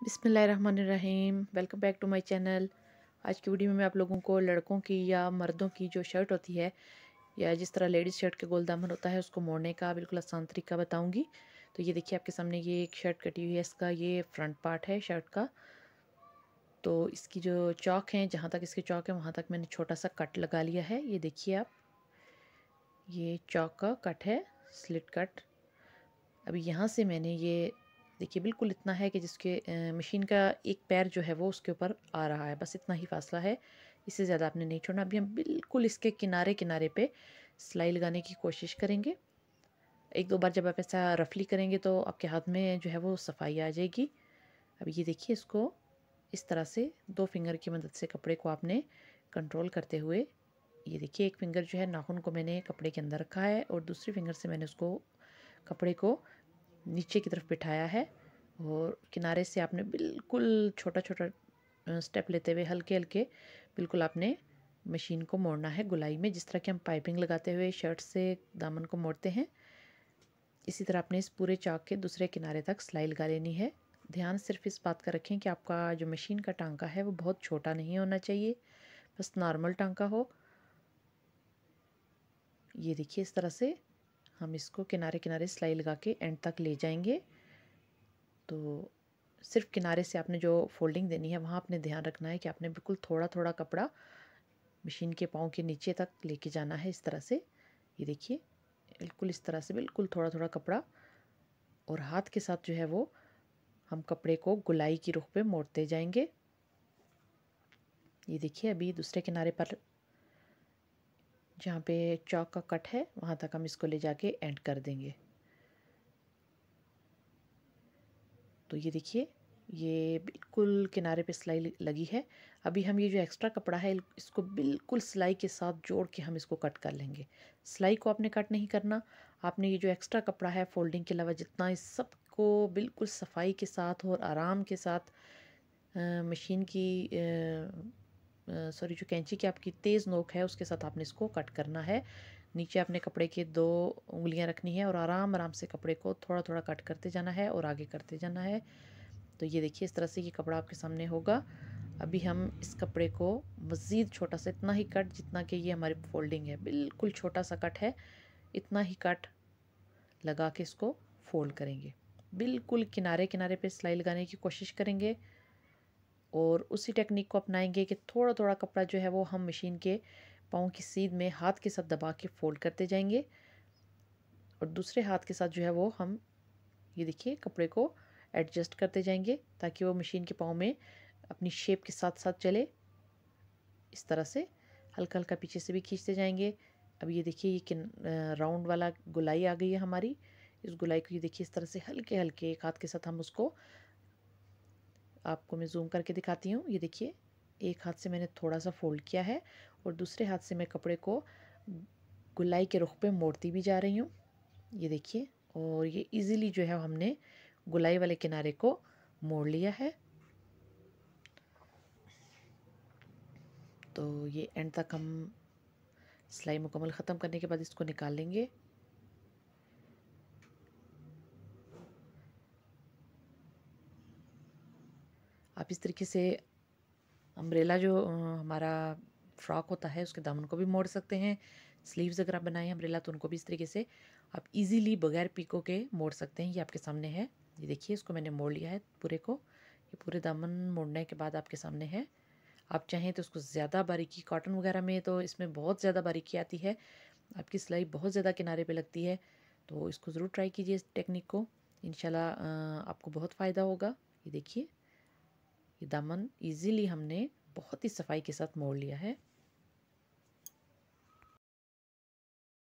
बिस्मिल्लाहिर्रहमानिर्रहीम। Welcome back to my channel. आज की वीडियो में मैं आप लोगों को लड़कों की या मर्दों की जो शर्ट होती है या जिस तरह लेडीज़ शर्ट के गोल दामन होता है उसको मोड़ने का बिल्कुल आसान तरीका बताऊंगी। तो ये देखिए आपके सामने ये एक शर्ट कटी हुई है, इसका ये फ्रंट पार्ट है शर्ट का। तो इसकी जो चौक है, जहाँ तक इसके चौक है वहाँ तक मैंने छोटा सा कट लगा लिया है। ये देखिए आप, ये चौक का कट है, स्लिट कट। अभी यहाँ से मैंने ये देखिए बिल्कुल इतना है कि जिसके मशीन का एक पैर जो है वो उसके ऊपर आ रहा है, बस इतना ही फासला है, इससे ज़्यादा आपने नहीं छोड़ना। अभी हम बिल्कुल इसके किनारे किनारे पे सिलाई लगाने की कोशिश करेंगे। एक दो बार जब आप ऐसा रफली करेंगे तो आपके हाथ में जो है वो सफाई आ जाएगी। अब ये देखिए, इसको इस तरह से दो फिंगर की मदद से कपड़े को आपने कंट्रोल करते हुए, ये देखिए एक फिंगर जो है नाखून को मैंने कपड़े के अंदर रखा है और दूसरी फिंगर से मैंने उसको कपड़े को नीचे की तरफ बिठाया है। और किनारे से आपने बिल्कुल छोटा छोटा स्टेप लेते हुए हल्के हल्के बिल्कुल आपने मशीन को मोड़ना है गुलाई में, जिस तरह की हम पाइपिंग लगाते हुए शर्ट से दामन को मोड़ते हैं। इसी तरह आपने इस पूरे चाक के दूसरे किनारे तक सिलाई लगा लेनी है। ध्यान सिर्फ इस बात का रखें कि आपका जो मशीन का टांका है वो बहुत छोटा नहीं होना चाहिए, बस नॉर्मल टांका हो। ये देखिए इस तरह से हम इसको किनारे किनारे सिलाई लगा के एंड तक ले जाएंगे। तो सिर्फ किनारे से आपने जो फोल्डिंग देनी है वहाँ आपने ध्यान रखना है कि आपने बिल्कुल थोड़ा थोड़ा कपड़ा मशीन के पाँव के नीचे तक लेके जाना है, इस तरह से। ये देखिए बिल्कुल इस तरह से बिल्कुल थोड़ा थोड़ा कपड़ा, और हाथ के साथ जो है वो हम कपड़े को गुलाई की रुख पे मोड़ते जाएंगे। ये देखिए अभी दूसरे किनारे पर जहाँ पे चौक का कट है वहाँ तक हम इसको ले जाके एंड कर देंगे। तो ये देखिए ये बिल्कुल किनारे पे सिलाई लगी है। अभी हम ये जो एक्स्ट्रा कपड़ा है इसको बिल्कुल सिलाई के साथ जोड़ के हम इसको कट कर लेंगे। सिलाई को आपने कट नहीं करना, आपने ये जो एक्स्ट्रा कपड़ा है फोल्डिंग के अलावा जितना, इस सब को बिल्कुल सफाई के साथ और आराम के साथ मशीन की सॉरी जो कैंची की आपकी तेज़ नोक है उसके साथ आपने इसको कट करना है। नीचे आपने कपड़े के दो उंगलियां रखनी है और आराम आराम से कपड़े को थोड़ा थोड़ा कट करते जाना है और आगे करते जाना है। तो ये देखिए इस तरह से ये कपड़ा आपके सामने होगा। अभी हम इस कपड़े को मज़ीद छोटा सा, इतना ही कट जितना कि ये हमारी फोल्डिंग है, बिल्कुल छोटा सा कट है, इतना ही कट लगा के इसको फोल्ड करेंगे। बिल्कुल किनारे किनारे पे सिलाई लगाने की कोशिश करेंगे और उसी टेक्निक को अपनाएंगे कि थोड़ा थोड़ा कपड़ा जो है वो हम मशीन के पाँव की सीध में हाथ के साथ दबा के फोल्ड करते जाएंगे और दूसरे हाथ के साथ जो है वो हम ये देखिए कपड़े को एडजस्ट करते जाएंगे ताकि वो मशीन के पाँव में अपनी शेप के साथ साथ चले। इस तरह से हल्का हल्का पीछे से भी खींचते जाएंगे। अब ये देखिए ये राउंड वाला गुलाई आ गई है हमारी। इस गुलाई को ये देखिए इस तरह से हल्के हल्के एक हाथ के साथ हम उसको, आपको मैं जूम करके दिखाती हूँ। ये देखिए एक हाथ से मैंने थोड़ा सा फोल्ड किया है और दूसरे हाथ से मैं कपड़े को गुलाई के रुख पे मोड़ती भी जा रही हूँ। ये देखिए, और ये इजीली जो है हमने गुलाई वाले किनारे को मोड़ लिया है। तो ये एंड तक हम सिलाई मुकम्मल ख़त्म करने के बाद इसको निकाल लेंगे। आप इस तरीके से अम्ब्रेला जो हमारा फ्रॉक होता है उसके दामन को भी मोड़ सकते हैं। स्लीव्स अगर आप बनाएं अम्ब्रेला तो उनको भी इस तरीके से आप इजीली बगैर पीको के मोड़ सकते हैं। ये आपके सामने है, ये देखिए इसको मैंने मोड़ लिया है पूरे को। ये पूरे दामन मोड़ने के बाद आपके सामने है। आप चाहें तो उसको ज़्यादा बारीकी, कॉटन वगैरह में तो इसमें बहुत ज़्यादा बारीकी आती है, आपकी सिलाई बहुत ज़्यादा किनारे पे लगती है। तो इसको ज़रूर ट्राई कीजिए इस टेक्निक को, इंशाल्लाह आपको बहुत फ़ायदा होगा। ये देखिए ये दामन इजीली हमने बहुत ही सफाई के साथ मोड़ लिया है।